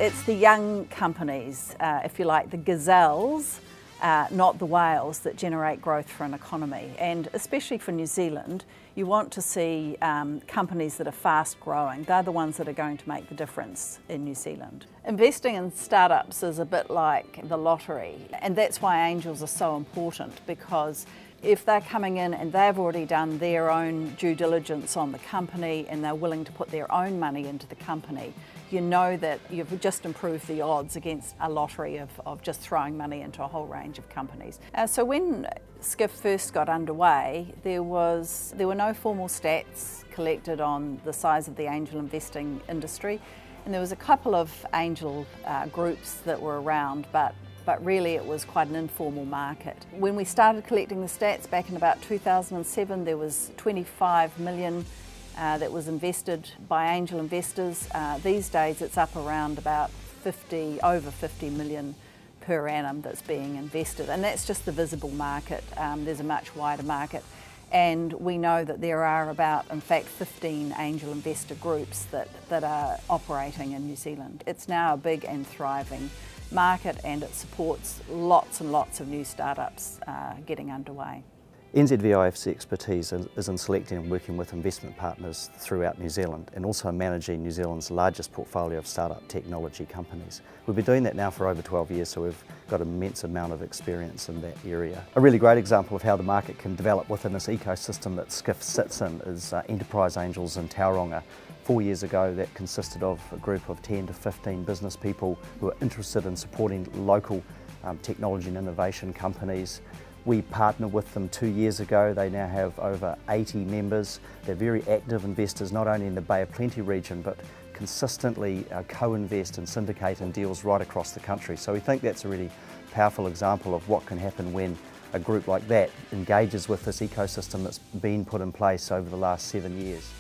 It's the young companies, if you like, the gazelles, not the whales, that generate growth for an economy. And especially for New Zealand, you want to see companies that are fast growing. They're the ones that are going to make the difference in New Zealand. Investing in startups is a bit like the lottery, and that's why angels are so important, because if they're coming in and they've already done their own due diligence on the company and they're willing to put their own money into the company, you know that you've just improved the odds against a lottery of just throwing money into a whole range of companies. So when SCIF first got underway, there were no formal stats collected on the size of the angel investing industry, and there was a couple of angel groups that were around, but really it was quite an informal market. When we started collecting the stats back in about 2007, there was 25 million that was invested by angel investors. These days it's up around about over 50 million per annum that's being invested, and that's just the visible market. There's a much wider market, and we know that there are about, in fact, 15 angel investor groups that are operating in New Zealand. It's now a big and thriving market, and it supports lots and lots of new startups getting underway. NZVIF's expertise is in selecting and working with investment partners throughout New Zealand, and also managing New Zealand's largest portfolio of startup technology companies. We've been doing that now for over 12 years, so we've got an immense amount of experience in that area. A really great example of how the market can develop within this ecosystem that SCIF sits in is Enterprise Angels in Tauranga. 4 years ago, that consisted of a group of 10 to 15 business people who are interested in supporting local technology and innovation companies. We partnered with them 2 years ago. They now have over 80 members. They're very active investors, not only in the Bay of Plenty region, but consistently co-invest and syndicate in deals right across the country. So we think that's a really powerful example of what can happen when a group like that engages with this ecosystem that's been put in place over the last 7 years.